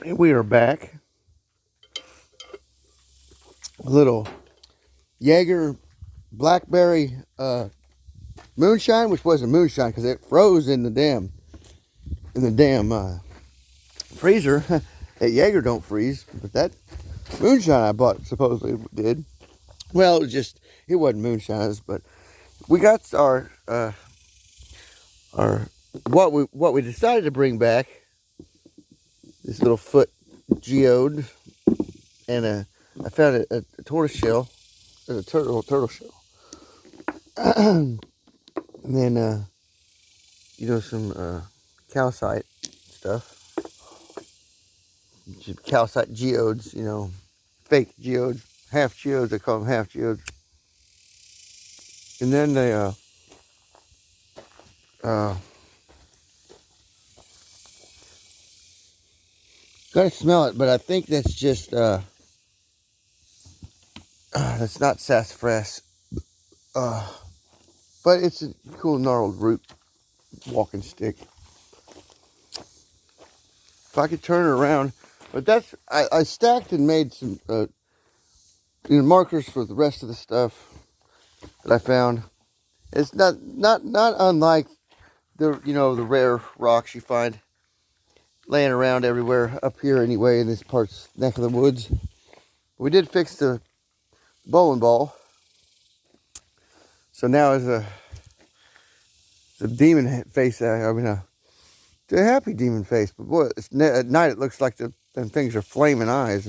And we are back. A little Jaeger blackberry moonshine, which wasn't moonshine because it froze in the damn freezer. That Jaeger don't freeze, but that moonshine I bought supposedly did. Well, it wasn't moonshine, but we got our what we decided to bring back. This little foot geode, and I found a tortoise shell, a turtle shell, and then some calcite stuff, calcite geodes, fake geodes, half geodes. They call them half geodes, and then they gotta smell it, but I think that's just that's not sassafras. But it's a cool gnarled root walking stick. If I could turn it around, but I stacked and made some markers for the rest of the stuff that I found. It's not unlike the the rare rocks you find laying around everywhere up here anyway in this neck of the woods. We did fix the bowling ball, so now it's a demon face. It's a happy demon face, but boy, at night it looks like them things are flaming eyes.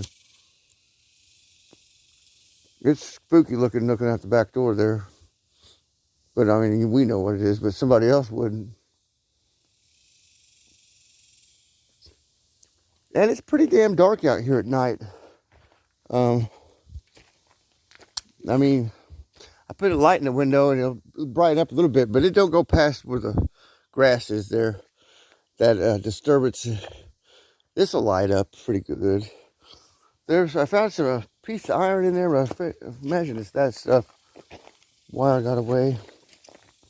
It's spooky looking out the back door there. But I mean, we know what it is, but somebody else wouldn't. And it's pretty damn dark out here at night. I mean, I put a light in the window and it'll brighten up a little bit, but it don't go past where the grass is there. That disturbance, this will light up pretty good. I found some piece of iron in there, but I imagine it's that stuff. Wire got away.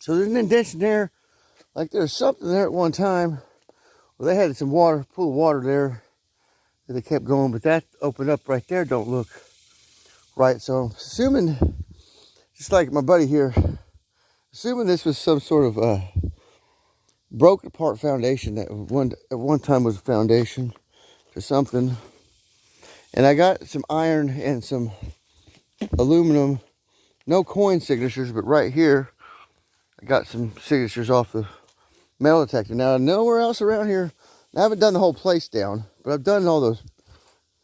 So there's an indentation there. Like there's something there at one time where they had some pool of water there that they kept going, but that opened up right there don't look right. So I'm assuming, just like my buddy here, assuming this was some sort of broken apart foundation that at one time was a foundation for something. And I got some iron and some aluminum, no coin signatures, but right here I got some signatures off the metal detector. Now, nowhere else around here, I haven't done the whole place down, but I've done all those,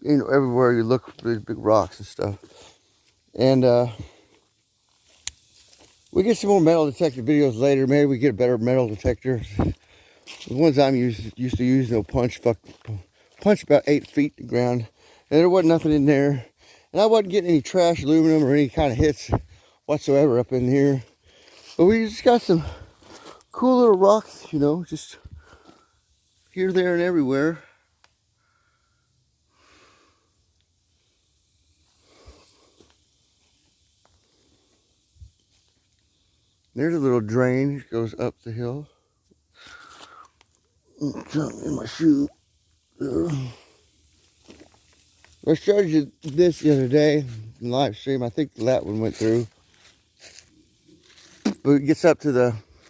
everywhere you look for these big rocks and stuff. And we get some more metal detector videos later. Maybe we get a better metal detector. The ones I'm used to use, punch about 8 feet to the ground. And there wasn't nothing in there. And I wasn't getting any trash aluminum or any kind of hits whatsoever up in here. But we just got some cool little rocks, just here, there, and everywhere. There's a little drain that goes up the hill. Something in my shoe. I showed you this the other day in live stream. I think that one went through. But it gets up to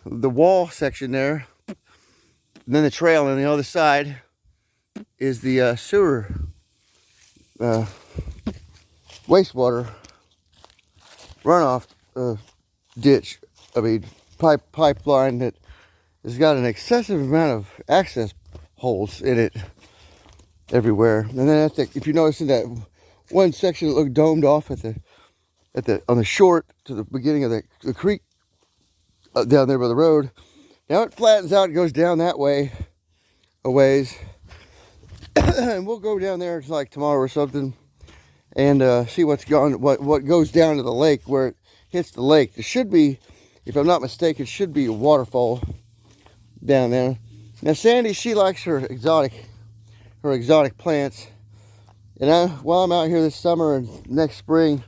the wall section there. And then the trail on the other side is the sewer wastewater runoff ditch. I mean, pipeline that has got an excessive amount of access holes in it everywhere. And then if you notice in that one section that looked domed off on the short to the beginning of the creek down there by the road, now it flattens out and goes down that way a ways. And we'll go down there like tomorrow or something and see what goes down to the lake where it hits the lake. There should be, if I'm not mistaken, should be a waterfall down there. Now Sandy, she likes her exotic plants, and while I'm out here this summer and next spring,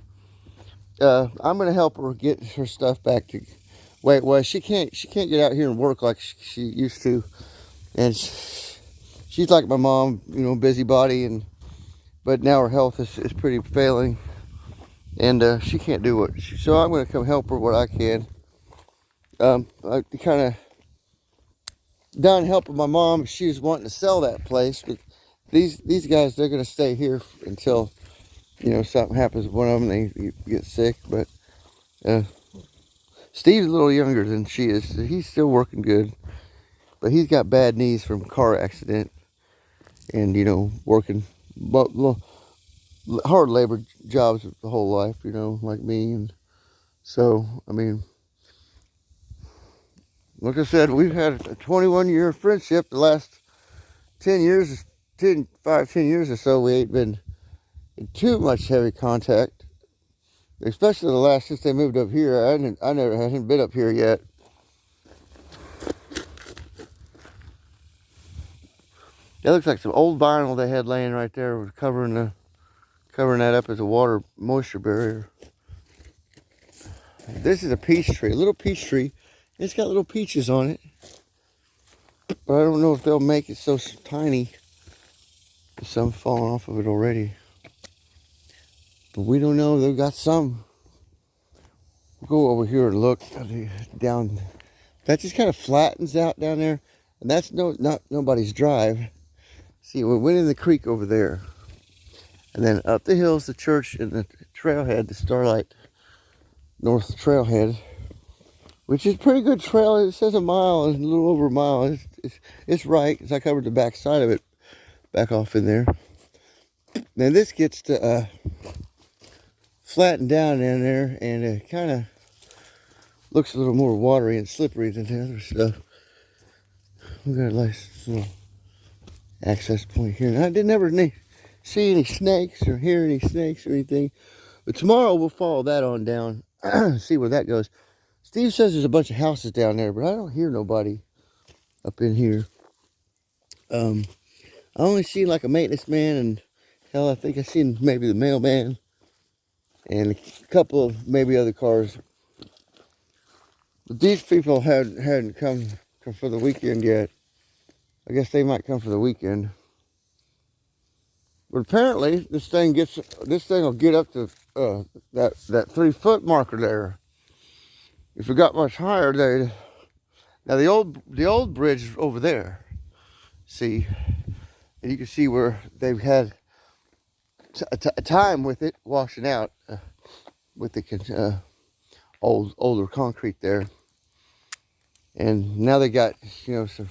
I'm gonna help her get her stuff back to where it was. She can't get out here and work like she used to, and she's like my mom, you know, busybody, but now her health is pretty failing, and she can't do what so I'm going to come help her what I can. I kind of done helping my mom. She was wanting to sell that place, but these guys, they're going to stay here until, you know, something happens with one of them, they get sick. But Steve's a little younger than she is, so he's still working good, but he's got bad knees from a car accident, and you know, working hard labor jobs the whole life, you know, like me. And so, I mean, like I said, we've had a 21-year friendship. The last 10 years, 10 years or so, we ain't been in too much heavy contact. Especially the last, since they moved up here. I never hadn't been up here yet. That looks like some old vinyl they had laying right there, was covering that up as a water moisture barrier. This is a peach tree, a little peach tree. It's got little peaches on it, but I don't know if they'll make it so tiny. Some falling off of it already, but we don't know. They've got some. We'll go over here and look down. That just kind of flattens out down there, and that's not nobody's drive. See, we went in the creek over there, and then up the hill's the church and the trailhead, the Starlight North Trailhead, which is a pretty good trail. It says a mile, and a little over a mile. It's right, because I covered the back side of it back off in there. Now this gets to flatten down in there, and it kind of looks a little more watery and slippery than the other stuff. We got a nice little access point here. And I didn't ever see any snakes or hear any snakes or anything. But tomorrow we'll follow that on down, see where that goes. Steve says there's a bunch of houses down there, but I don't hear nobody up in here. I only see like a maintenance man, and hell, I think I seen maybe the mailman and a couple of maybe other cars. But these people hadn't come for the weekend yet. I guess they might come for the weekend. But apparently this thing will get up to that 3-foot marker there. If it got much higher, now the old bridge over there. See, and you can see where they've had a time with it washing out with the older concrete there, and now they got, you know, some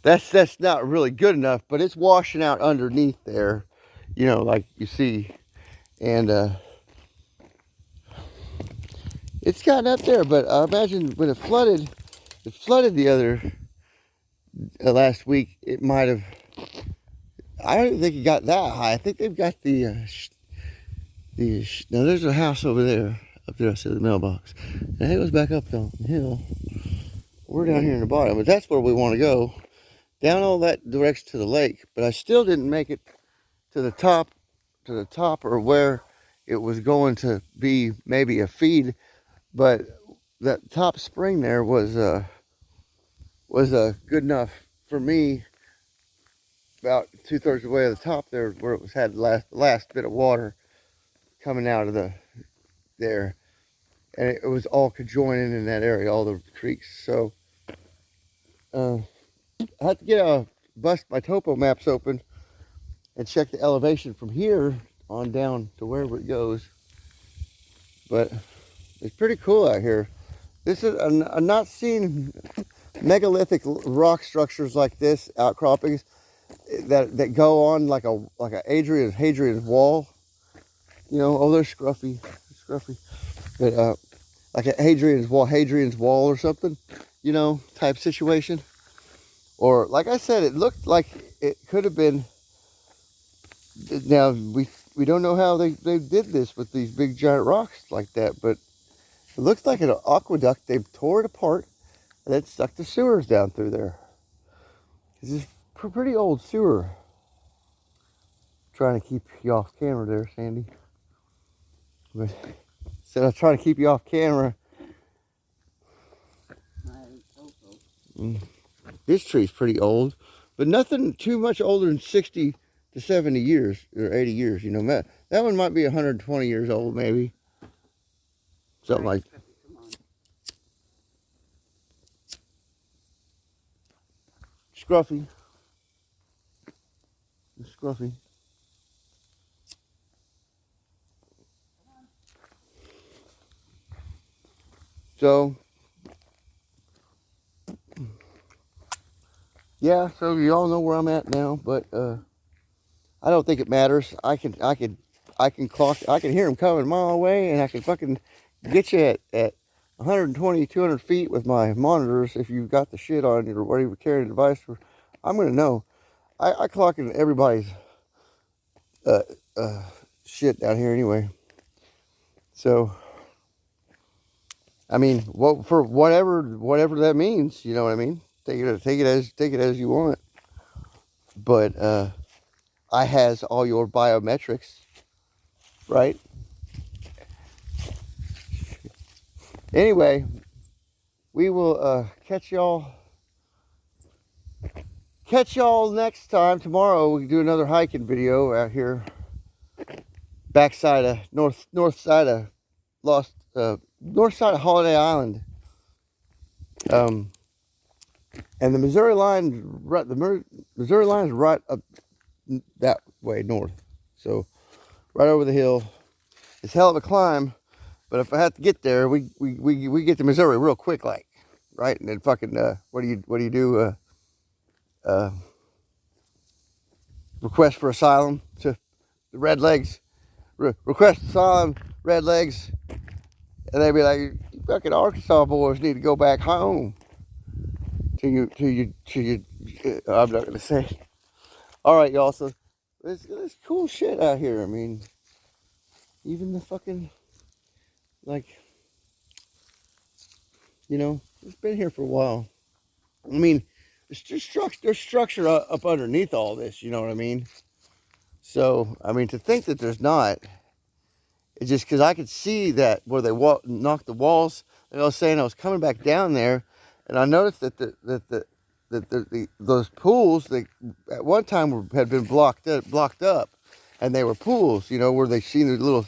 that's not really good enough, but it's washing out underneath there, you know, like you see, and it's gotten up there. But I imagine when it flooded the other last week, it might have. I don't think it got that high. I think they've got now there's a house over there. Up there, I see the mailbox. And it goes back up the hill. We're down here in the bottom, but that's where we want to go. Down all that direction to the lake. But I still didn't make it to the top, or where it was going to be maybe a feed. But that top spring there was good enough for me. About 2/3 of the way to the top there, where it had the last bit of water coming out of there, and it was all conjoining in that area, all the creeks. So I have to bust my topo maps open and check the elevation from here on down to wherever it goes. But it's pretty cool out here. This is I'm not seeing megalithic rock structures like this, outcroppings that go on like a Hadrian's wall. You know, oh, they're scruffy, but like a Hadrian's wall or something, you know, type situation. Or like I said, it looked like it could have been. Now we don't know how they did this with these big giant rocks like that, but it looks like an aqueduct. They tore it apart and then stuck the sewers down through there. This is a pretty old sewer. Trying to keep you off camera there, Sandy. But instead of trying to keep you off camera, this tree's pretty old. but nothing too much older than 60 to 70 years or 80 years. You know, that one might be 120 years old, maybe. Something like that. Scruffy. Scruffy. So, yeah, so you all know where I'm at now, but I don't think it matters. I can hear them coming a mile away, and I can fucking get you at 120, 200 feet with my monitors if you've got the shit on you or whatever you're carrying a device for. I'm gonna know. I clock in everybody's uh, shit down here anyway. So, I mean, for whatever that means, you know what I mean. Take it as you want. But I has all your biometrics, right? Anyway, we will catch y'all next time. Tomorrow we can do another hiking video out here, backside of north side of north side of Holiday Island. And the Missouri line, the Missouri line is right up that way north. So right over the hill. It's hell of a climb, but if I have to get there, we get to Missouri real quick, like, right? And then fucking what do you do? Request for asylum to the Redlegs. Request asylum, Redlegs, and they'd be like, "You fucking Arkansas boys need to go back home." To you. I'm not gonna say. All right, y'all. So there's cool shit out here. I mean, even the fucking, like, you know, it's been here for a while. I mean, there's structure up underneath all this. You know what I mean? So I mean, to think that there's not, it's just because I could see that where they knocked the walls. And I was saying I was coming back down there, and I noticed that those pools that at one time had been blocked up, and they were pools, you know, where they seen the little,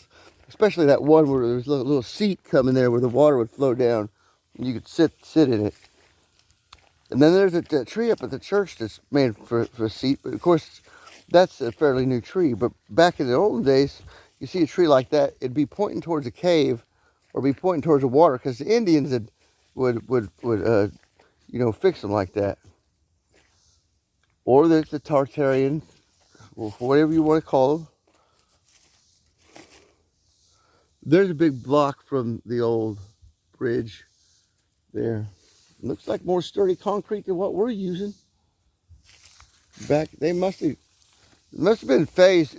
especially that one where there was a little seat coming there where the water would flow down, and you could sit in it. And then there's a tree up at the church that's made for a seat, but of course that's a fairly new tree. But back in the olden days, you see a tree like that, it'd be pointing towards a cave or be pointing towards the water, because the Indians would you know, fix them like that. Or there's the Tartarian, or whatever you want to call them. There's a big block from the old bridge there. Looks like more sturdy concrete than what we're using. They must have been phased.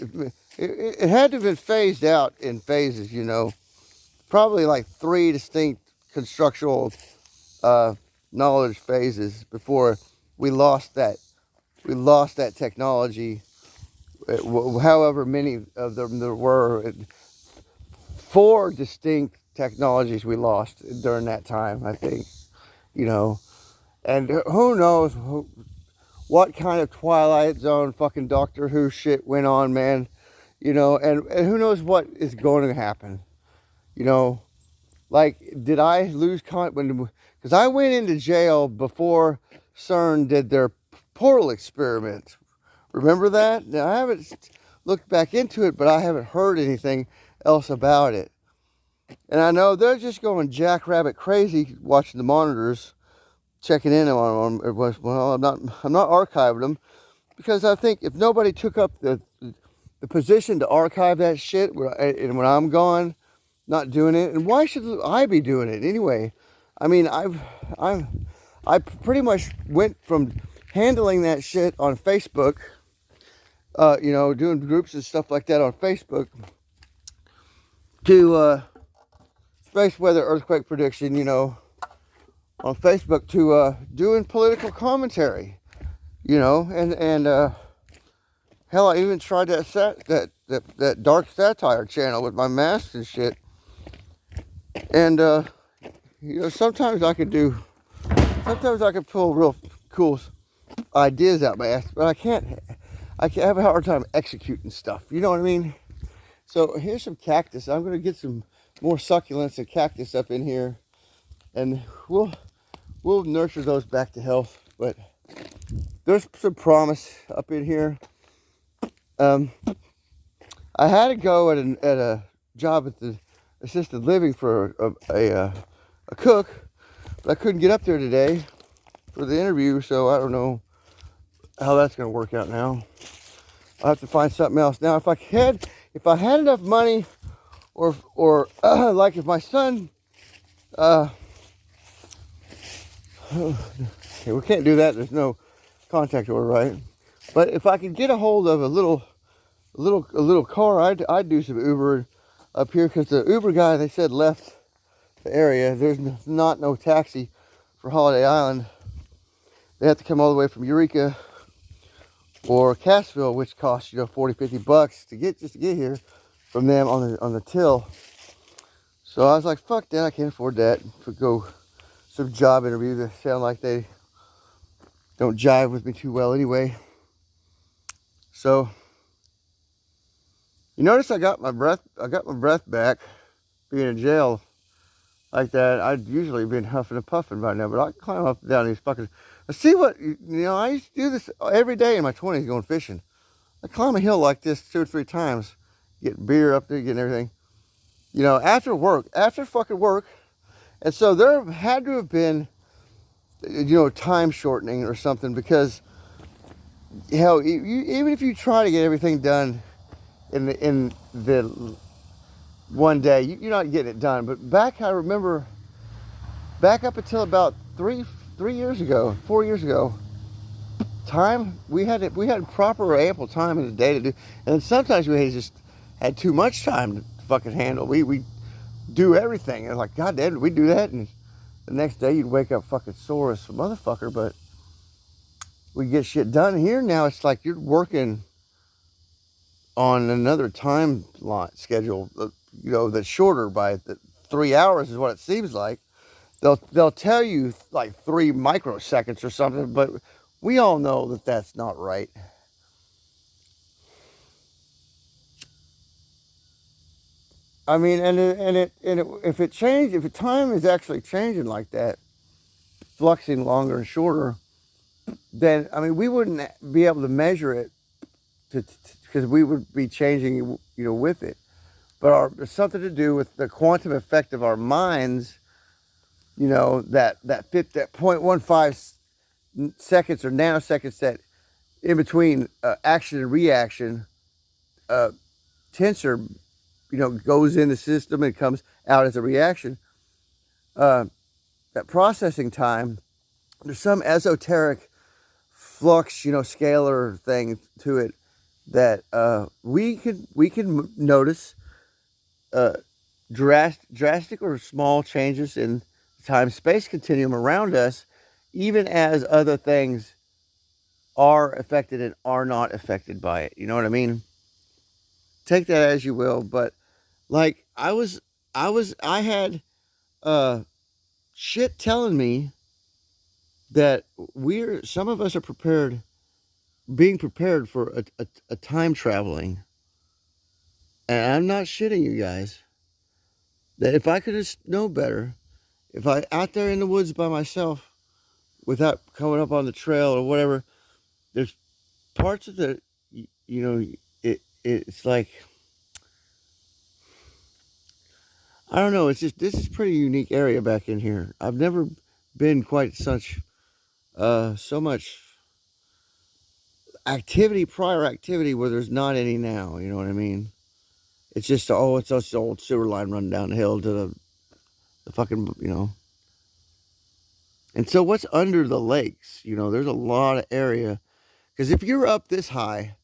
It had to have been phased out in phases, you know. Probably like 3 distinct constructional knowledge phases before we lost that technology. However many of them there were, 4 distinct technologies we lost during that time, I think, you know. And who knows what kind of Twilight Zone fucking Doctor Who shit went on, man, you know. And who knows what is going to happen, you know. Like, did I lose because I went into jail before CERN did their portal experiment. Remember that? Now, I haven't looked back into it, but I haven't heard anything else about it. And I know they're just going jackrabbit crazy watching the monitors, checking in on them. Well, I'm not archiving them, because I think if nobody took up the position to archive that shit, and when I'm gone, not doing it, and why should I be doing it anyway? I mean, I pretty much went from handling that shit on Facebook, you know, doing groups and stuff like that on Facebook, to space weather earthquake prediction, you know, on Facebook, to doing political commentary, you know, and hell, I even tried that dark satire channel with my mask and shit. And you know, sometimes I could pull real cool ideas out my ass, but I can't have a hard time executing stuff. You know what I mean? So here's some cactus. I'm gonna get some more succulents and cactus up in here, and we'll nurture those back to health. But there's some promise up in here. I had to go at a job at the assisted living for a cook, but I couldn't get up there today for the interview, so I don't know how that's going to work out now. I'll have to find something else. Now, if I had enough money, or like if my son, okay, we can't do that. There's no contact order, right? But if I could get a hold of a little car, I'd do some Uber up here, because the Uber guy, they said, left the area. There's no taxi for Holiday Island. They have to come all the way from Eureka or Cassville, which costs, you know, 40, 50 bucks to get here from them on the till. So I was like, fuck that, I can't afford that. For go some job interview that sound like they don't jive with me too well anyway. So you notice I got my breath back being in jail like that. I'd usually been huffing and puffing by now, but I climb up and down these fucking, see what, you know, I used to do this every day in my 20s going fishing. I climb a hill like this 2 or 3 times, get beer up there, getting everything, you know, after fucking work. And so there had to have been, you know, time shortening or something, because, hell, even if you try to get everything done in the one day, you're not getting it done. But I remember back up until about 4 years ago, we had proper ample time in the day to do, and sometimes we just had too much time to fucking handle. We do everything, and like, God damn, did we do that? And the next day you'd wake up fucking sore as a motherfucker, but we get shit done. Here now it's like you're working on another time schedule, you know, that's shorter by 3 hours is what it seems like. They'll tell you like 3 microseconds or something, but we all know that that's not right. I mean, if time is actually changing like that, fluxing longer and shorter, then I mean we wouldn't be able to measure it, because we would be changing, you know, with it. But it's something to do with the quantum effect of our minds, you know, that 0.15 seconds or nanoseconds that in between action and reaction, tensor, you know, goes in the system and comes out as a reaction. That processing time, there's some esoteric flux, you know, scalar thing to it that we can notice drastic or small changes in the time-space continuum around us, even as other things are affected and are not affected by it. You know what I mean? Take that as you will, but like I had shit telling me that some of us are being prepared for a time traveling. And I'm not shitting you guys. That if I could just know better, if I out there in the woods by myself, without coming up on the trail or whatever, there's parts of you know, it's like, I don't know. It's just, this is a pretty unique area back in here. I've never been quite so much prior activity where there's not any now. You know what I mean? It's just, it's just the old sewer line running down the hill to the fucking, you know. And so what's under the lakes? You know, there's a lot of area. Because if you're up this high,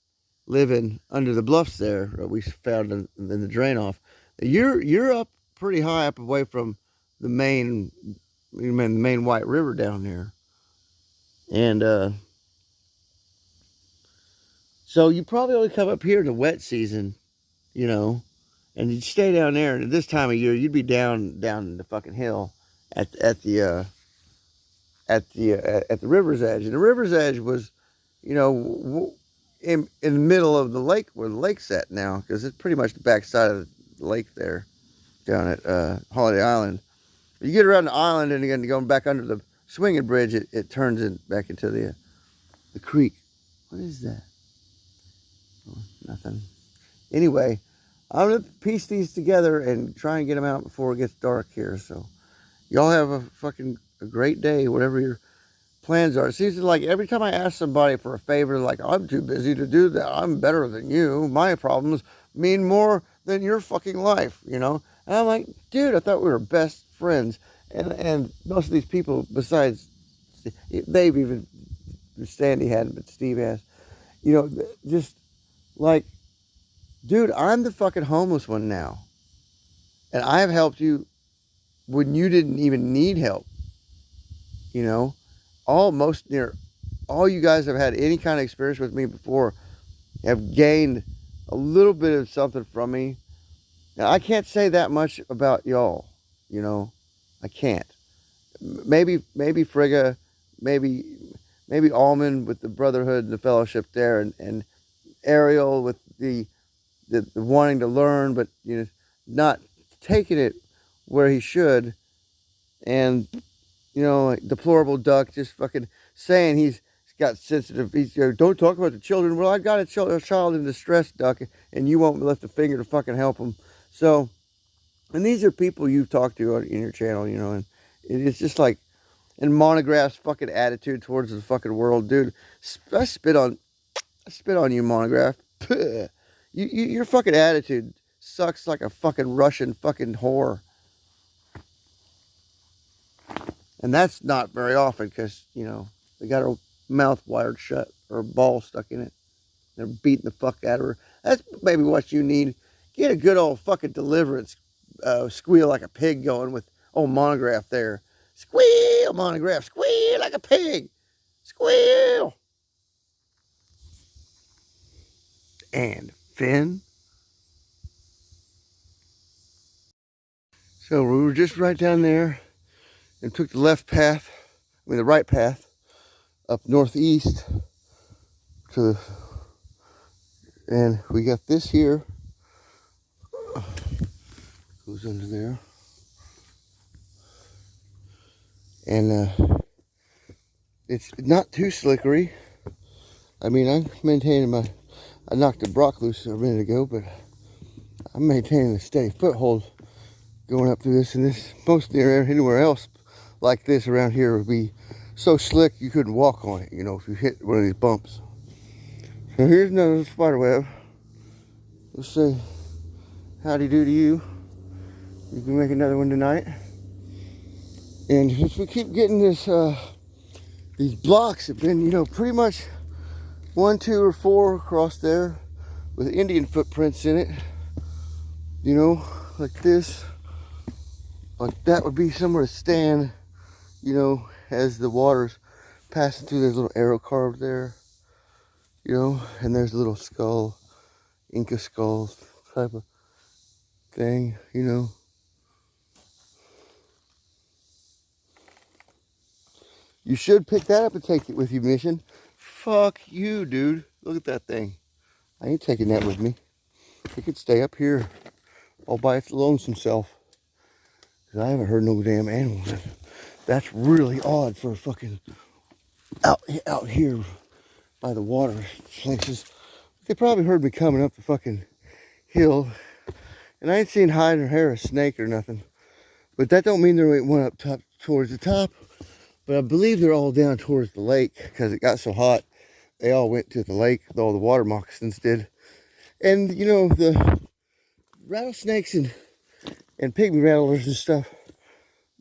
living under the bluffs there, that we found in the drain off, you're up pretty high up away from the main White River down there. And so you probably only come up here in the wet season, you know, and you'd stay down there. And at this time of year, you'd be down in the fucking hill at the river's edge. And the river's edge was you know, in the middle of the lake where the lake's at now, because it's pretty much the back side of the lake there down at Holiday Island. You get around the island and again going back under the swinging bridge, it turns back into the creek. What is that? Oh, nothing. Anyway, I'm gonna piece these together and try and get them out before it gets dark here. So y'all have a great day, whatever your plans are. It seems like every time I ask somebody for a favor, like, I'm too busy to do that. I'm better than you. My problems mean more than your fucking life, you know? And I'm like, dude, I thought we were best friends. And most of these people, besides Dave, even Sandy hadn't, but Steve has, you know, just like, dude, I'm the fucking homeless one now. And I have helped you when you didn't even need help, you know? All you guys have had any kind of experience with me before have gained a little bit of something from me. Now, I can't say that much about y'all, you know? I can't. Maybe Frigga, maybe Almond with the brotherhood and the fellowship there, and Ariel with the wanting to learn, but, you know, not taking it where he should, and, you know, like deplorable duck just fucking saying he's got sensitive. He's, you know, don't talk about the children. Well, I got a child in distress, duck, and you won't lift a finger to fucking help him. So, and these are people you've talked to in your channel, you know, and it's just like, and Monograph's fucking attitude towards the fucking world, dude. I spit on you, Monograph. Your fucking attitude sucks like a fucking Russian fucking whore. And that's not very often because, you know, they got her mouth wired shut or a ball stuck in it. They're beating the fuck out of her. That's maybe what you need. Get a good old fucking deliverance squeal like a pig going with old Monograph there. Squeal, Monograph. Squeal like a pig. Squeal. And Finn. So we were just right down there and took the the right path up northeast and we got this here. Goes under there. And it's not too slickery. I mean, I'm maintaining I knocked the Brock loose a minute ago, but I'm maintaining a steady foothold going up through this, and this most anywhere else like this around here would be so slick you couldn't walk on it, you know, if you hit one of these bumps. So here's another spider web. Let's say howdy do to you. You can make another one tonight. And if we keep getting this, these blocks have been, you know, pretty much 1, 2, or 4 across there with Indian footprints in it. You know, like this. Like that would be somewhere to stand, you know, as the water's passing through. There's a little arrow carved there, you know, and there's a little skull, Inca skull type of thing, you know. You should pick that up and take it with you, Mission. Fuck you, dude. Look at that thing. I ain't taking that with me. It could stay up here all by its lonesome self. Cause I haven't heard no damn animals. That's really odd for a fucking out here by the water places. They probably heard me coming up the fucking hill. And I ain't seen hide or hair a snake or nothing. But that don't mean there ain't one up top towards the top. But I believe they're all down towards the lake because it got so hot. They all went to the lake, all the water moccasins did. And, you know, the rattlesnakes and pygmy rattlers and stuff,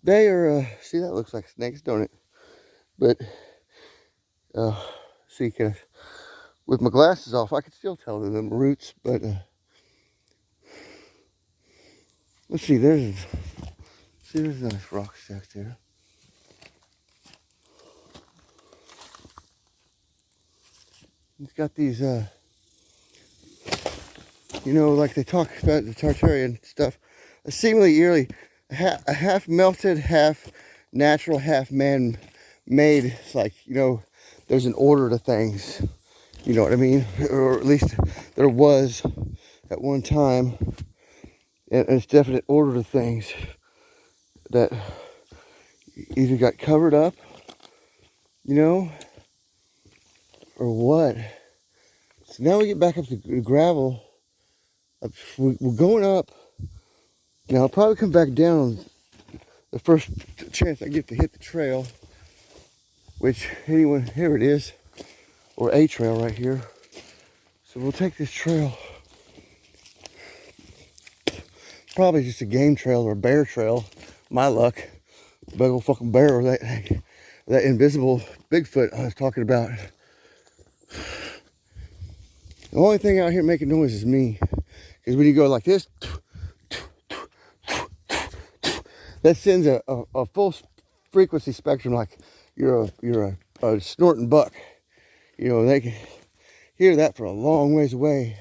they are, see, that looks like snakes, don't it? But, see, with my glasses off, I can still tell they're them roots, but, let's see, there's a nice rock stack there. It's got these, you know, like they talk about the Tartarian stuff, seemingly yearly, a half melted, half natural, half man-made. It's like, you know, there's an order to things. You know what I mean? Or at least there was at one time. And it's definite order to things that either got covered up, you know, or what. So now we get back up to the gravel. We're going up. Now I'll probably come back down the first chance I get to hit the trail, which anyone, here it is, or a trail right here. So we'll take this trail. Probably just a game trail or a bear trail. My luck. Big old fucking bear or that invisible Bigfoot I was talking about. The only thing out here making noise is me. Because when you go like this, that sends a full frequency spectrum like you're a snorting buck. You know, they can hear that for a long ways away.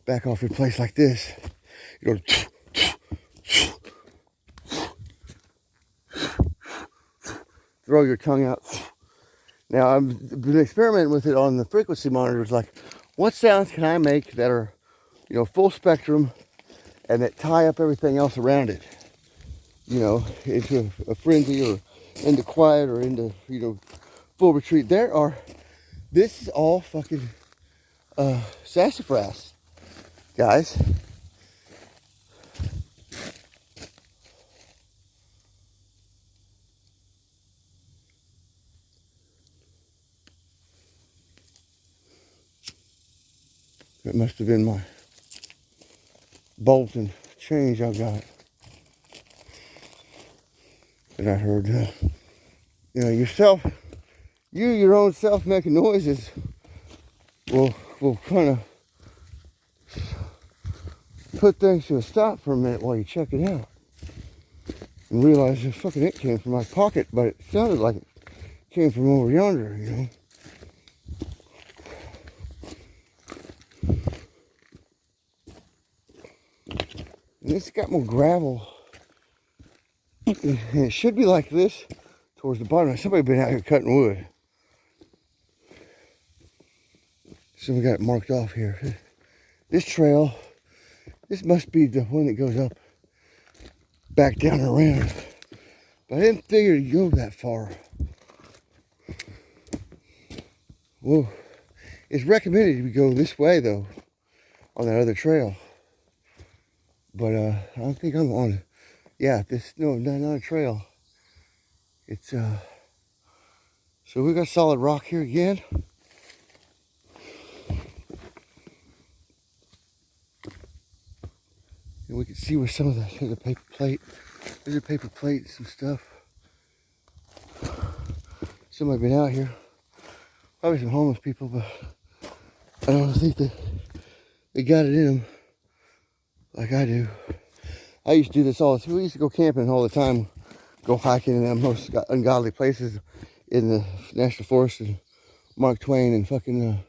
Back off your place like this. You go, throw your tongue out. Now, I've been experimenting with it on the frequency monitors. Like, what sounds can I make that are, you know, full spectrum and that tie up everything else around it? You know, into a frenzy or into quiet or into, you know, full retreat. This is all fucking sassafras, guys. That must have been my bolt and change I got. And I heard, you know, your own self making noises will kind of put things to a stop for a minute while you check it out. And realize that fucking it came from my pocket, but it sounded like it came from over yonder, you know. And it's got more gravel. And it should be like this towards the bottom. Somebody been out here cutting wood. Somebody got it marked off here. This trail, this must be the one that goes up, back down and around. But I didn't figure it'd go that far. Whoa. It's recommended we go this way though, on that other trail. But I don't think I'm on, yeah, not a trail. It's, so we got solid rock here again. And we can see where some of the paper plate, there's a paper plate, some stuff. Somebody been out here. Probably some homeless people, but I don't think they got it in them like I do. I used to do this all the time. We used to go camping all the time, go hiking in the most ungodly places in the National Forest and Mark Twain and fucking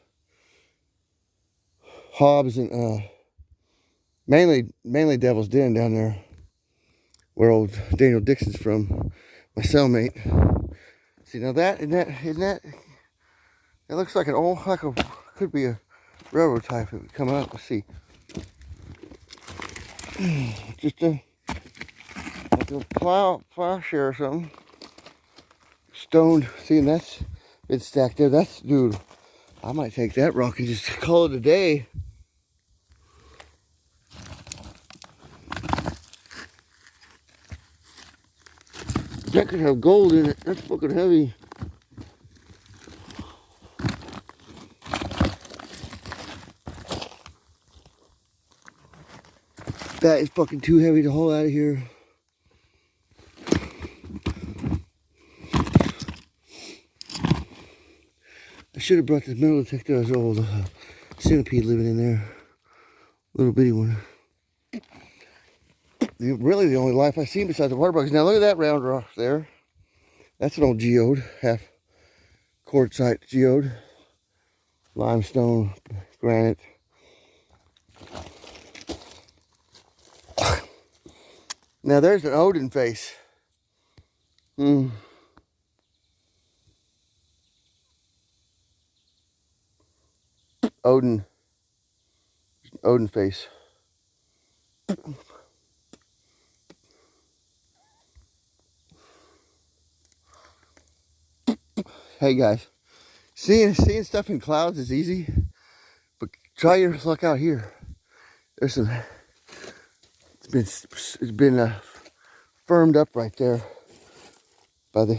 Hobbs and mainly Devil's Den down there, where old Daniel Dixon's from, my cellmate. See now that looks like could be a railroad type. It would come up. Let's see. Just like a plowshare or something. Stoned. See, and that's been stacked there. Dude, I might take that rock and just call it a day. That could have gold in it. That's fucking heavy. That is fucking too heavy to haul out of here. I should have brought this metal detector. There's old centipede living in there. Little bitty one. Really the only life I've seen besides the water bugs. Now look at that round rock there. That's an old geode, half quartzite geode. Limestone, granite. Now there's an Odin face. Odin face. Hey guys, seeing stuff in clouds is easy, but try your luck out here. There's some. It's been firmed up right there by the.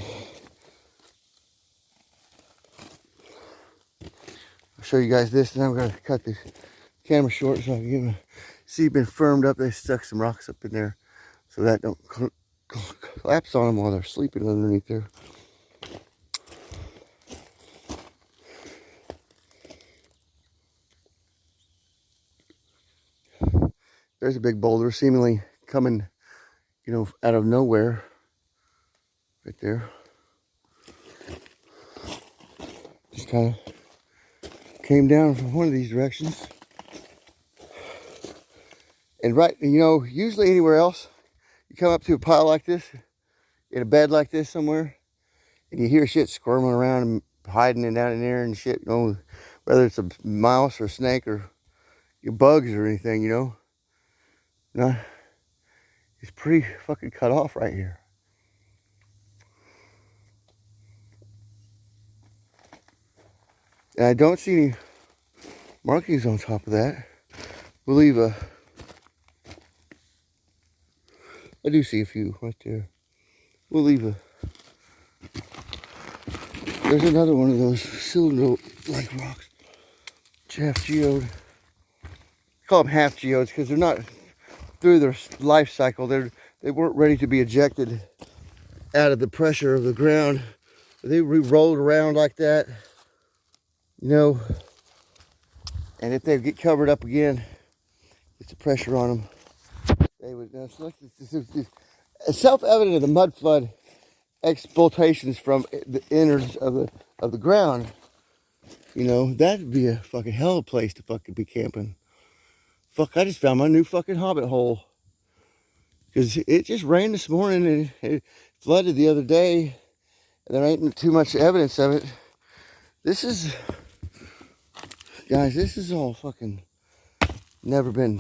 I'll show you guys this, and I'm gonna cut the camera short so I can get my. See, been firmed up. They stuck some rocks up in there, so that don't collapse on them while they're sleeping underneath there. There's a big boulder seemingly coming, out of nowhere. Right there. Just kind of came down from one of these directions. And usually anywhere else, you come up to a pile like this, in a bed like this somewhere, and you hear shit squirming around and hiding and down in there and shit, whether it's a mouse or a snake or bugs or anything, No, it's pretty fucking cut off right here. And I don't see any markings on top of that. We'll leave I do see a few right there. We'll leave there's another one of those cylinder-like rocks. Half geode. Call them half geodes because they're not through their life cycle. They weren't ready to be ejected out of the pressure of the ground. They rolled around like that, and if they get covered up again, get the pressure on them, they would. It's self-evident of the mud flood expulsations from the innards of the ground. That'd be a fucking hell of a place to fucking be camping. Fuck, I just found my new fucking hobbit hole. Because it just rained this morning and it flooded the other day. And there ain't too much evidence of it. Guys, this is all fucking never been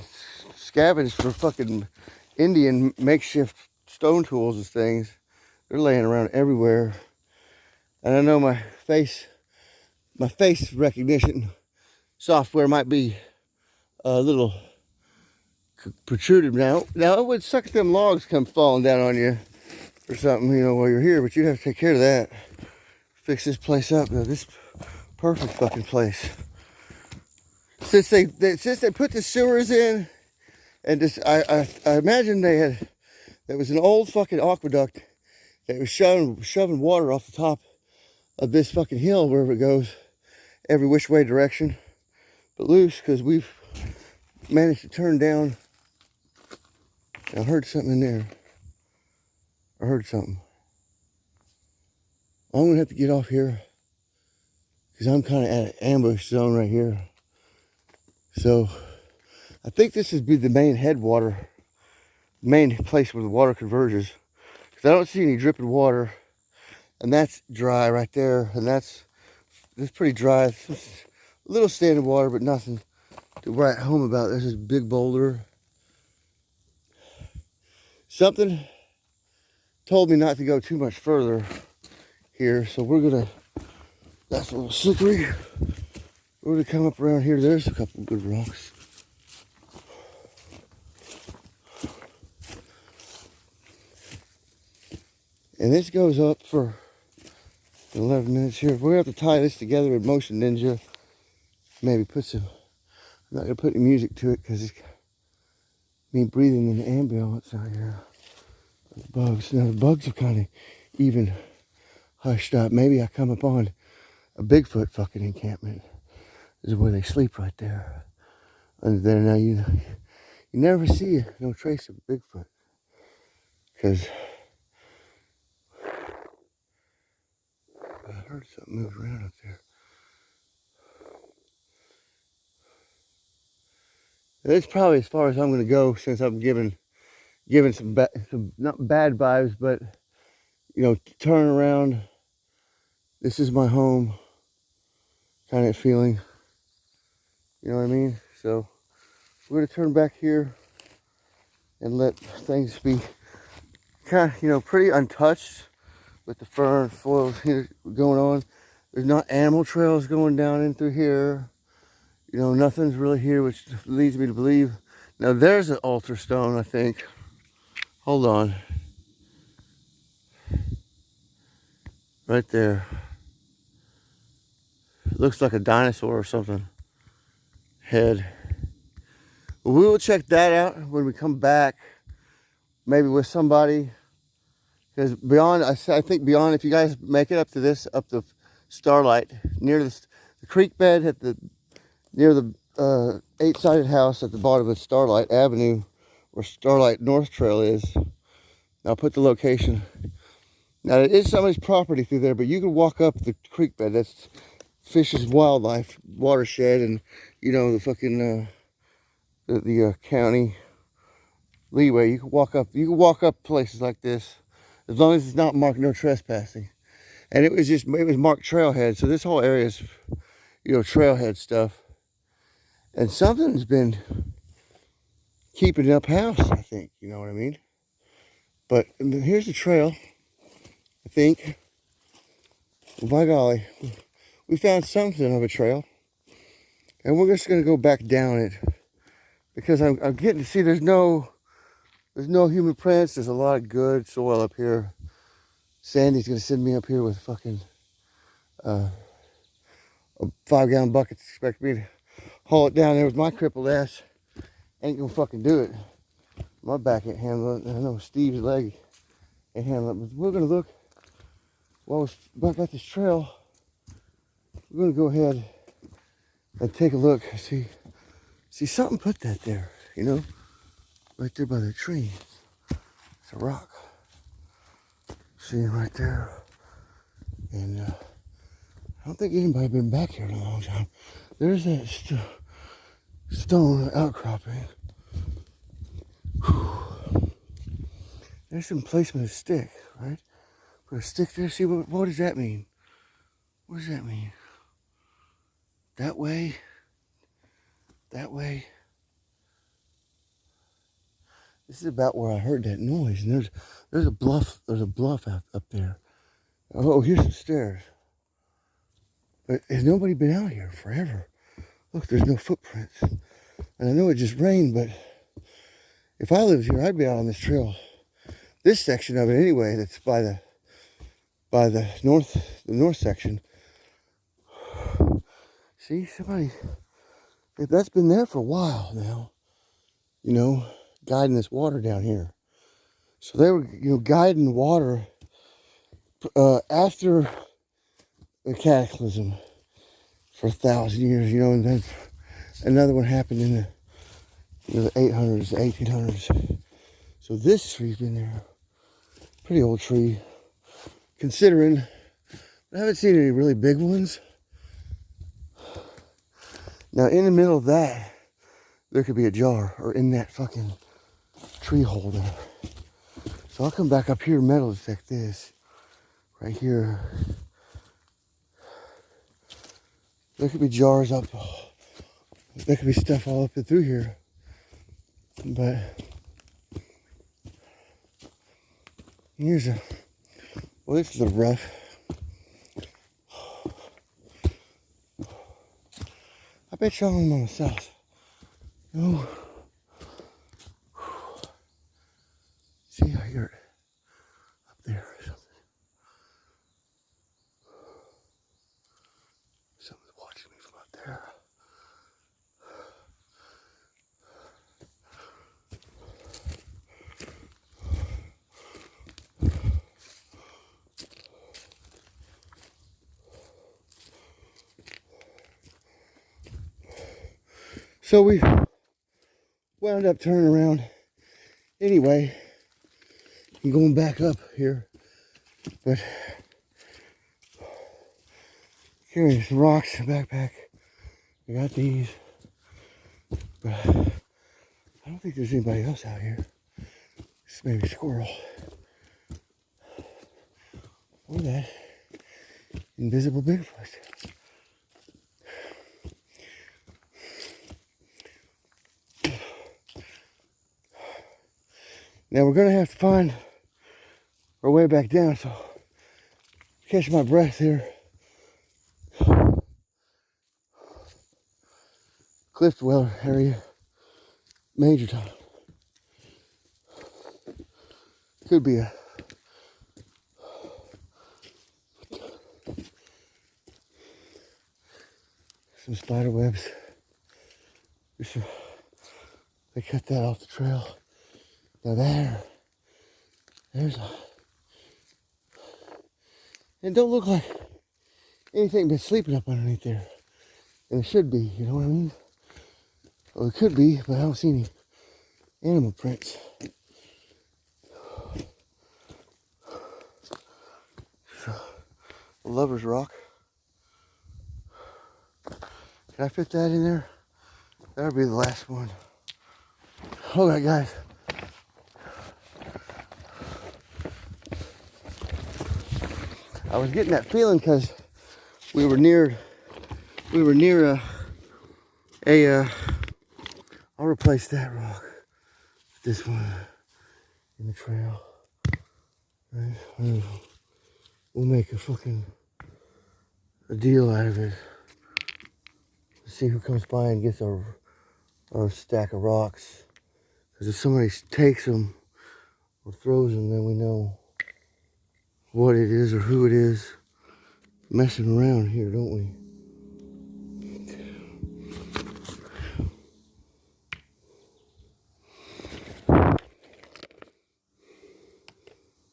scavenged for fucking Indian makeshift stone tools and things. They're laying around everywhere. And I know my face recognition software might be a little protruded now. Now it would suck if them logs come falling down on you or something, while you're here, but you have to take care of that. Fix this place up. Now, this perfect fucking place. Since they put the sewers in, and just I imagine there was an old fucking aqueduct that was shoving water off the top of this fucking hill wherever it goes, every which way direction, but loose because we've managed to turn down. I heard something in there. I heard something. I'm gonna have to get off here because I'm kind of at an ambush zone right here. So I think this would be the main main place where the water converges. Because I don't see any dripping water, and that's dry right there, and that's pretty dry. It's just a little standing water, but nothing to write home about. There's this big boulder. Something told me not to go too much further here, so that's a little slippery. We're gonna come up around here. There's a couple good rocks. And this goes up for 11 minutes here. We're gonna have to tie this together with Motion Ninja. Maybe put some, I'm not gonna put any music to it because it's me breathing in the ambulance out here. The bugs. Now the bugs are kind of even hushed up. Maybe I come upon a Bigfoot fucking encampment. This is where they sleep right there. Under there now you never see no trace of Bigfoot. Because I heard something move around up there. That's probably as far as I'm going to go since I'm giving some not bad vibes, but turn around. This is my home kind of feeling. You know what I mean? So we're going to turn back here and let things be kind of, you know, pretty untouched with the fern flows here going on. There's not animal trails going down in through here. You know, nothing's really here, which leads me to believe. Now there's an altar stone, I think. Hold on. Right there. It looks like a dinosaur or something. Head. But we will check that out when we come back. Maybe with somebody. Because beyond, I think beyond, if you guys make it up to this, up to Starlight, near the creek bed at the, near the 8-sided house at the bottom of Starlight Avenue, where Starlight North Trail is. I'll put the location. Now it is somebody's property through there, but you can walk up the creek bed. That's Fish's Wildlife Watershed, and you know the fucking the county leeway. You can walk up. You can walk up places like this, as long as it's not marked no trespassing. And it was marked trailhead. So this whole area is, you know, trailhead stuff. And something's been keeping it up house, I think. You know what I mean? But here's the trail, I think. By golly, we found something of a trail. And we're just going to go back down it. Because I'm getting to see there's no human prints. There's a lot of good soil up here. Sandy's going to send me up here with fucking a 5-gallon bucket to expect me to haul it down there with my crippled ass. Ain't gonna fucking do it. My back ain't handling it. I know Steve's leg ain't handling it. But we're gonna look while we're back at this trail. We're gonna go ahead and take a look. See something put that there, you know? Right there by the tree. It's a rock. See it right there. And I don't think anybody been back here in a long time. There's that stone outcropping. Whew. There's some placement of stick, right? Put a stick there. See what does that mean? What does that mean? That way. That way. This is about where I heard that noise. And there's a bluff. There's a bluff up there. Oh, here's the stairs. But has nobody been out here forever? Look, there's no footprints. And I know it just rained, but if I lived here, I'd be out on this trail. This section of it anyway, that's by the north section. See, somebody, that's been there for a while now, you know, guiding this water down here. So they were, you know, guiding water after the cataclysm for 1,000 years, you know, and then another one happened in the 800s, the 1800s. So this tree's been there. Pretty old tree, considering. I haven't seen any really big ones. Now, in the middle of that, there could be a jar, or in that fucking tree hole there. So I'll come back up here, metal detect this. Right here. There could be jars up. There could be stuff all up and through here. But here's well, this is a rough. I bet y'all I'm on the south. No. See, I hear it up there or something. Someone's watching me from up there. So we wound up turning around anyway and going back up here, but carrying some rocks in the backpack. I got these, but I don't think there's anybody else out here. Just maybe a squirrel or that invisible Bigfoot. Now we're gonna have to find our way back down, so catch my breath here. Cliff dweller area, major time. Could be some spider webs. They cut that off the trail. Now there's a. It don't look like anything but sleeping up underneath there. And it should be, you know what I mean? Well, it could be, but I don't see any animal prints. So, a lover's rock. Can I fit that in there? That'll be the last one. Alright, guys. I was getting that feeling because we were near I'll replace that rock with this one in the trail. Right? We'll make a deal out of it. Let's see who comes by and gets our stack of rocks. Because if somebody takes them or throws them, then we know what it is or who it is messing around here, don't we?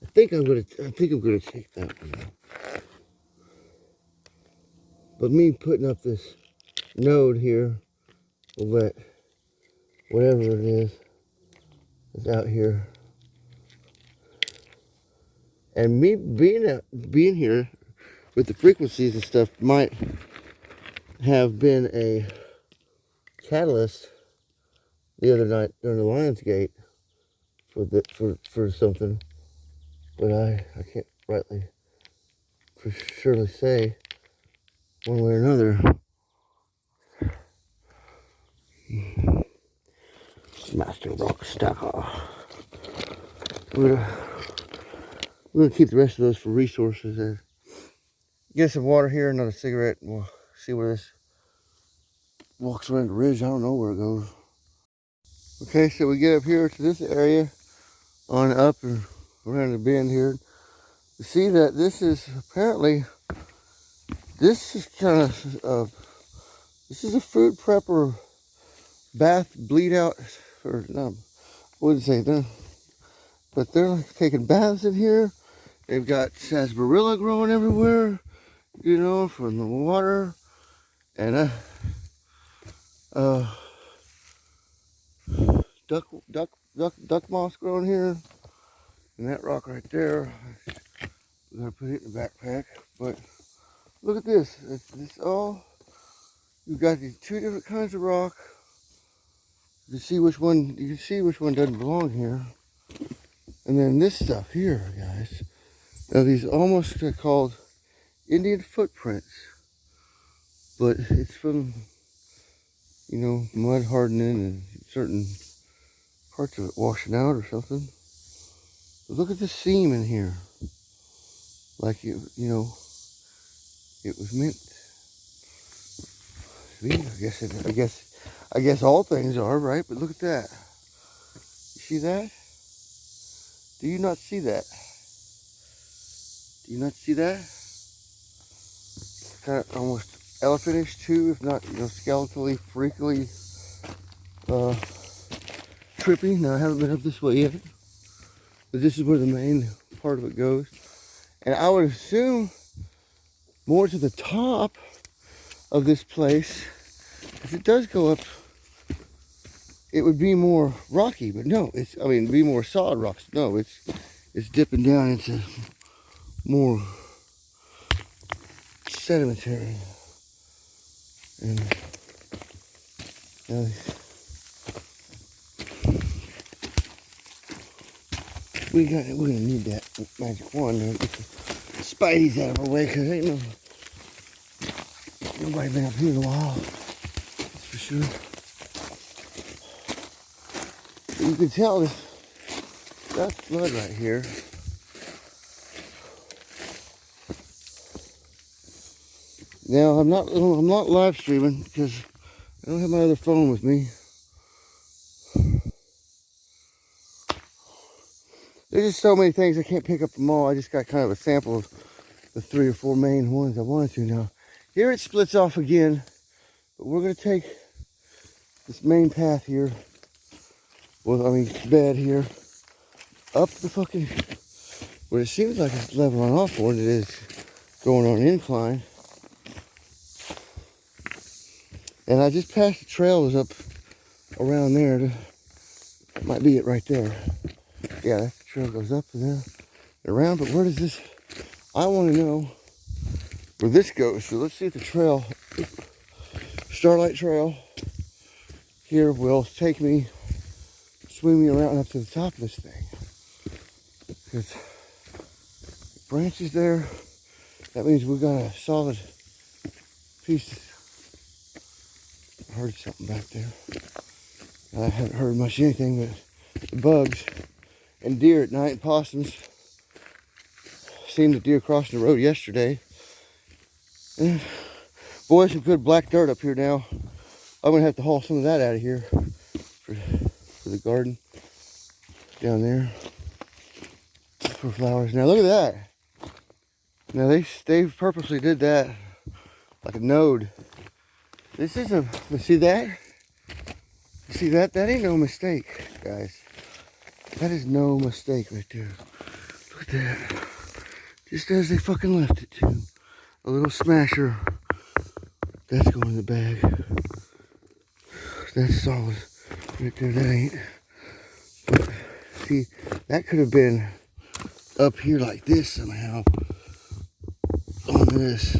I think I'm gonna take that one. But me putting up this node here will let whatever it is out here. And me being here with the frequencies and stuff might have been a catalyst the other night during the Lions Gate for something. But I can't rightly for surely say one way or another. Master Rockstar. We're gonna keep the rest of those for resources and get some water here, another cigarette, and we'll see where this walks around the ridge. I don't know where it goes. Okay, so we get up here to this area on up and around the bend here. You see that this is apparently, this is kind of, this is a food prepper bath bleed out, or no, I wouldn't say that, but they're like taking baths in here. They've got sarsaparilla growing everywhere, you know, from the water, and duck moss growing here, and that rock right there. We're gonna put it in the backpack, but look at this. It's all, you've got these two different kinds of rock. You can see which one doesn't belong here. And then this stuff here, guys. Now these almost are called Indian footprints, but it's from, you know, mud hardening and certain parts of it washing out or something. But look at the seam in here. Like it, you know, it was meant to be. I guess all things are, right? But look at that. You see that? Do you not see that? Do you not see that? It's kind of almost elephantish too, if not, you know, skeletally, freakily trippy. Now I haven't been up this way yet, but this is where the main part of it goes. And I would assume more to the top of this place, if it does go up, it would be more rocky, but no, be more solid rocks. No, it's dipping down into more sedimentary. And we're gonna need that magic wand to get the Spidey's out of our way, because ain't nobody been up here in a while. That's for sure. But you can tell got flood right here. Now I'm not live streaming because I don't have my other phone with me. There's just so many things I can't pick up them all. I just got kind of a sample of the 3 or 4 main ones I wanted to now. Here it splits off again, but we're gonna take this main path here. Well, I mean bed here, up the fucking where it seems like it's leveling off more than it is going on an incline. And I just passed the trail that was up around there. That might be it right there. Yeah, that trail goes up and then around, but where does this, I want to know where this goes. So let's see if the trail, Starlight Trail here will take me, swing me around up to the top of this thing. Because branches there, that means we got a solid piece. I heard something back there. I haven't heard much anything but the bugs and deer at night and possums. Seen the deer crossing the road yesterday. And boy, some good black dirt up here now. I'm gonna have to haul some of that out of here for the garden down there for flowers. Now look at that. Now they purposely did that like a node. This is a, see that? See that? That ain't no mistake, guys. That is no mistake right there. Look at that. Just as they fucking left it too. A little smasher. That's going in the bag. That's solid. Right there, that ain't. But see, that could have been up here like this somehow. On this.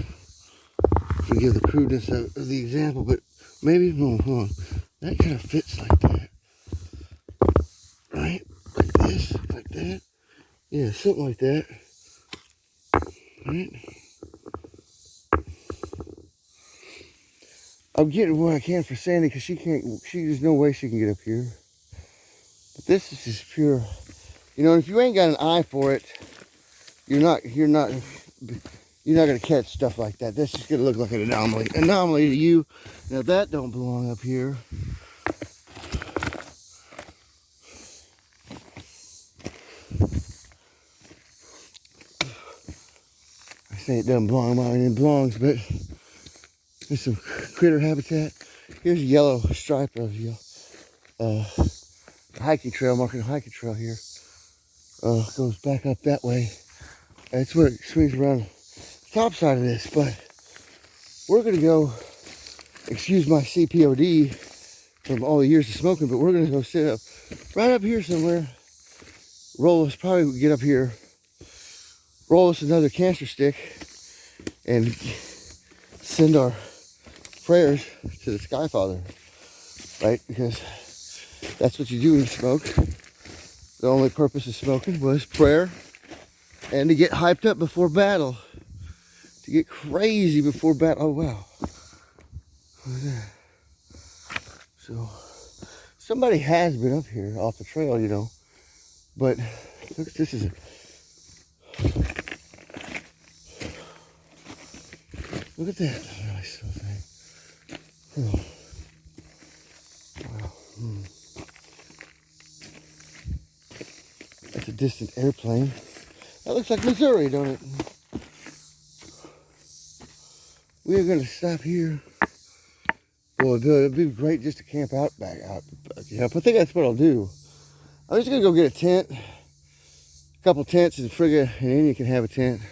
Forgive the crudeness of the example, but maybe, hold on. That kind of fits like that. Right? Like this, like that. Yeah, something like that. Right? I'm getting what I can for Sandy because there's no way she can get up here. But this is just pure, you know, if you ain't got an eye for it, you're not gonna catch stuff like that. That's just gonna look like an anomaly to you. Now that don't belong up here. I say it doesn't belong, I mean it belongs, but there's some critter habitat. Here's a yellow stripe of hiking trail, marking a hiking trail here. Goes back up that way. That's where it swings around the top side of this, but we're gonna go, excuse my CPOD from all the years of smoking, but we're gonna go sit up right up here somewhere. Roll us, probably get up here, roll us another cancer stick and send our prayers to the Sky Father, right? Because that's what you do when you smoke. The only purpose of smoking was prayer and to get hyped up before battle. To get crazy before battle. Oh, wow. What was that? So, somebody has been up here off the trail, you know. But, look, this is look at that. Nice little thing. Oh. Wow. That's a distant airplane. That looks like Missouri, don't it? We're gonna stop here. Well, it'd be great just to camp out back. Yeah, I think that's what I'll do. I'm just gonna go get a tent, a couple tents, and then you can have a tent.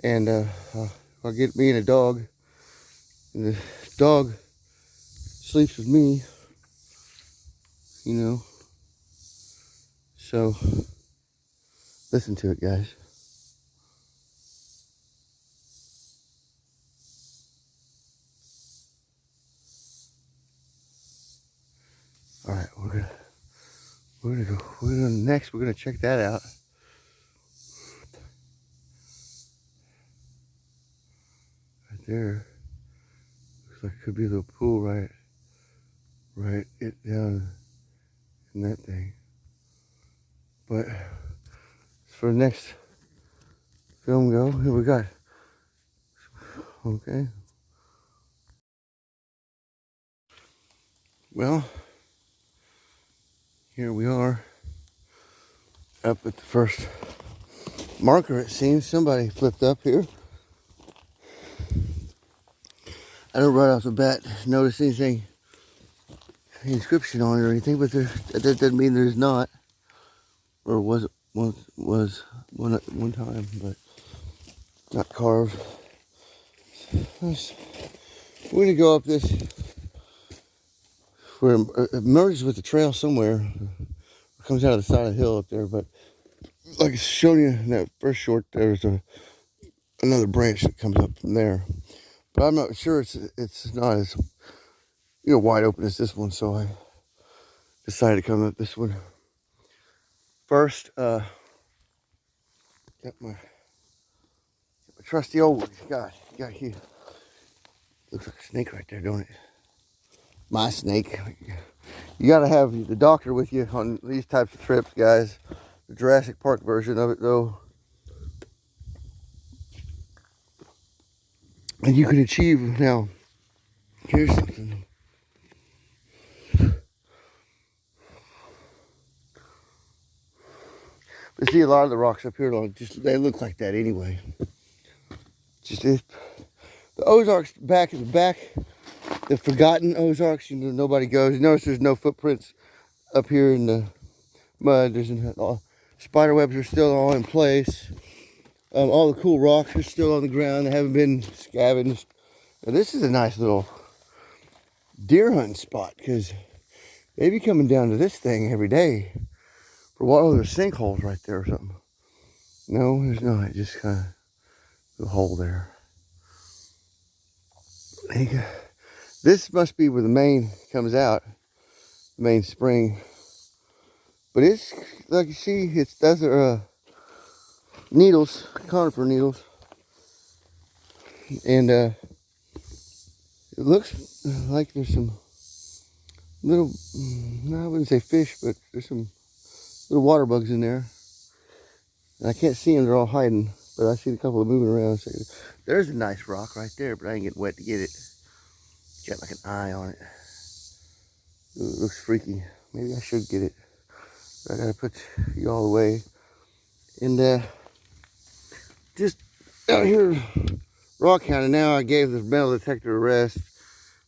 And I'll get me and a dog, and the dog sleeps with me. You know. So listen to it, guys. All right, we're gonna check that out. Right there, looks like it could be a little pool right it down in that thing. But for the next film go, here we got, okay. Well, here we are up at the first marker. It seems somebody flipped up here. I don't right off the bat notice anything, any inscription on it or anything, but that doesn't mean there's not, or was one time, but not carved. We're gonna go up this, where it merges with the trail somewhere. It comes out of the side of the hill up there, but like it's showing you in that first short, there's another branch that comes up from there. But I'm not sure it's not as wide open as this one, so I decided to come up this one first. Got my trusty old one. God, got here. Looks like a snake right there, don't it? My snake. You gotta have the doctor with you on these types of trips, guys. The Jurassic Park version of it, though. And you can achieve, now, here's something. But see, a lot of the rocks up here, they look like that anyway. Just the Ozarks back in the back, the forgotten Ozarks, nobody goes. You notice there's no footprints up here in the mud. Spider webs are still all in place. All the cool rocks are still on the ground. They haven't been scavenged. Now, this is a nice little deer hunting spot because they be coming down to this thing every day. For what? Oh, there's sinkholes right there or something. No, there's not. Just kind of a hole there. This must be where the main comes out, the main spring. But it's, like you see, those are needles, conifer needles. And it looks like there's some little, I wouldn't say fish, but there's some little water bugs in there. And I can't see them, they're all hiding, but I see a couple of moving around. So there's a nice rock right there, but I ain't getting wet to get it. It's got like an eye on it. Ooh, it looks freaky. Maybe I should get it. But I gotta put you all away. And just out here rock counting now, I gave the metal detector a rest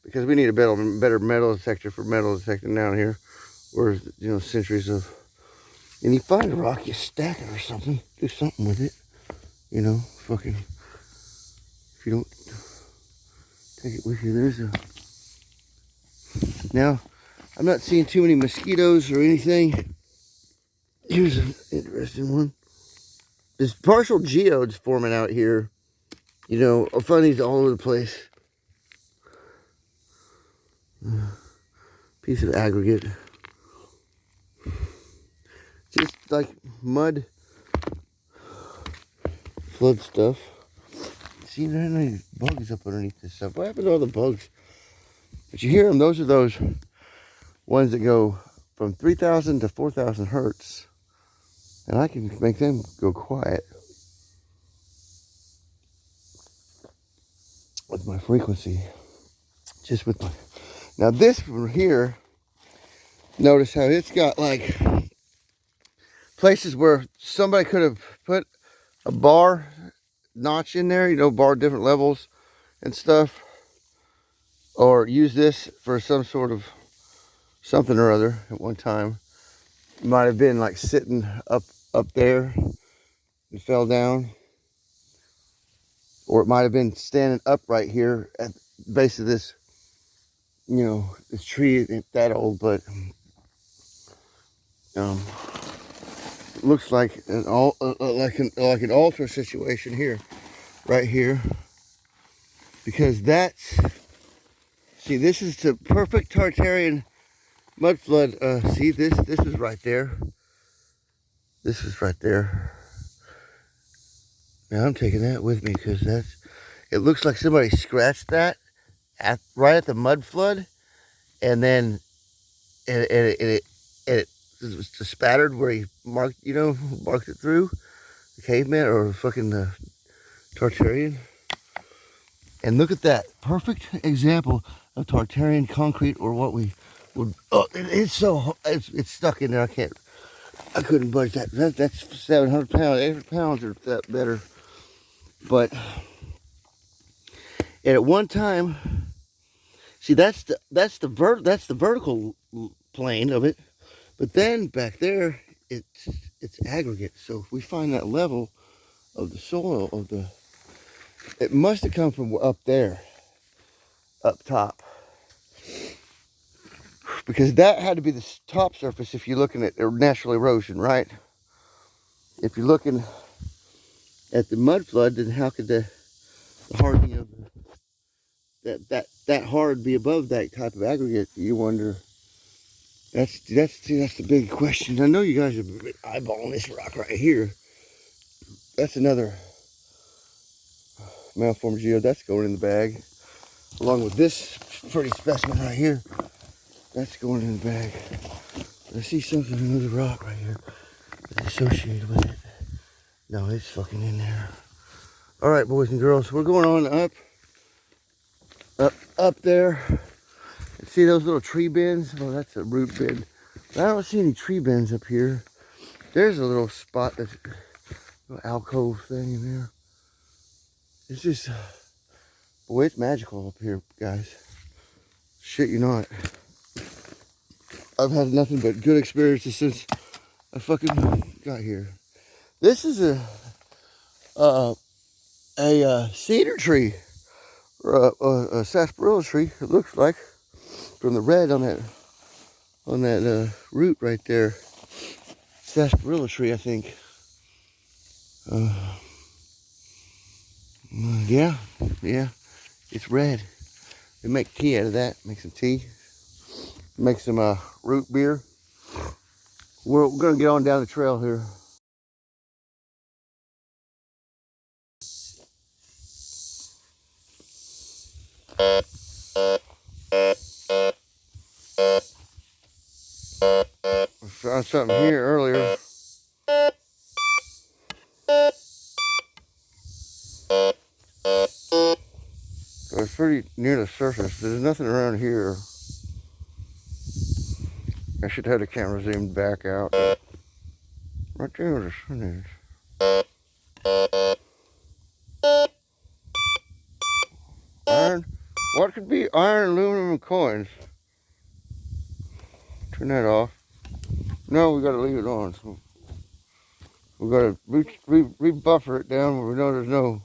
because we need a better metal detector for metal detecting down here. Whereas, centuries of, and you find a rock, you stack it or something, do something with it. Fucking, if you don't take it with you, now, I'm not seeing too many mosquitoes or anything. Here's an interesting one. There's partial geodes forming out here. I find these all over the place. Piece of aggregate. Just like mud. Flood stuff. See, there ain't any bugs up underneath this stuff. What happened to all the bugs? But you hear them, those are those ones that go from 3,000 to 4,000 hertz. And I can make them go quiet with my frequency. Just with my... Now this one here, notice how it's got like places where somebody could have put a bar notch in there, bar different levels and stuff. Or use this for some sort of something or other at one time. It might have been like sitting up there and fell down. Or it might have been standing up right here at the base of this, this tree isn't that old, but it looks like an altar situation here, right here. Because see, this is the perfect Tartarian mud flood. See, this is right there. This is right there. Now I'm taking that with me because it looks like somebody scratched that right at the mud flood, and then it the spattered where he marked, marked it through the caveman or fucking the Tartarian. And look at that perfect example of Tartarian concrete, or what we would. Oh, it's stuck in there. I couldn't budge that. That's 700 pounds, 800 pounds or that better. But and at one time, see that's the vertical plane of it. But then back there, it's aggregate. So if we find that level of the soil it must have come from up there, up top, because that had to be the top surface if you're looking at natural erosion, right? If you're looking at the mud flood, then how could the hardening of that hard be above that type of aggregate? You wonder. That's the big question. I know you guys are eyeballing this rock right here. That's another malformed geode. That's going in the bag, along with this pretty specimen right here. That's going in the bag. I see something in the rock right here that's associated with it. No, it's fucking in there. All right, boys and girls, we're going on up there. See those little tree bends? Well, that's a root bend. But I don't see any tree bends up here. There's a little spot, that's a little alcove thing in there. It's just, boy, it's magical up here, guys. Shit, you not. I've had nothing but good experiences since I fucking got here. This is a cedar tree, or a sarsaparilla tree. It looks like, from the red on that root right there. Sarsaparilla tree, I think. Yeah, it's red. They make tea out of that. Make some tea. Make some root beer. We're gonna get on down the trail here. I found something here earlier. So it's pretty near the surface. There's nothing around here. I should have the camera zoomed back out. Right there where the sun is. Iron. What could be iron, aluminum, and coins? Turn that off. No, we gotta leave it on. So we gotta re-buffer it down where we know there's no.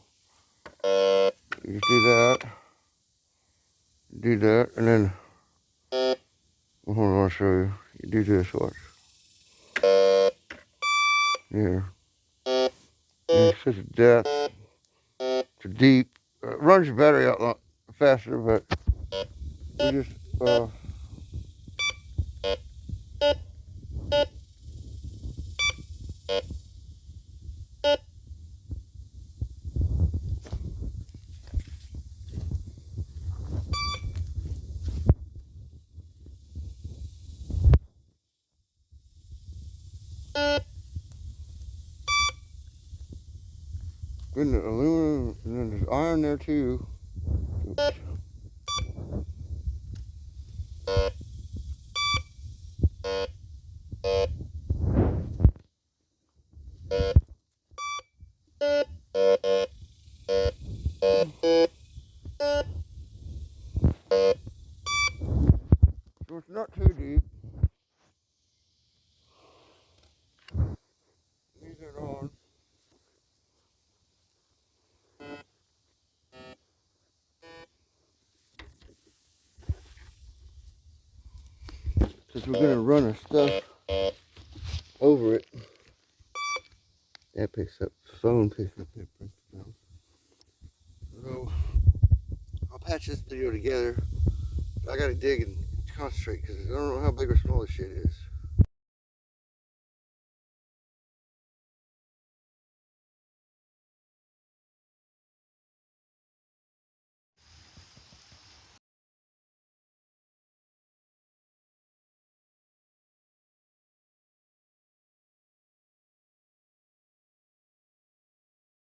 You just do that, and then. Hold on, I'll show you. You do this, watch. Here. It's such a depth. To deep. It runs your battery out faster, but we just in the aluminum, and then there's iron there too. Oops. So it's not too deep. Leave it on. Because we're gonna run our stuff over it. That picks up. The phone picks up that stuff. So I'll patch this video together. I gotta dig and concentrate because I don't know how big or small this shit is.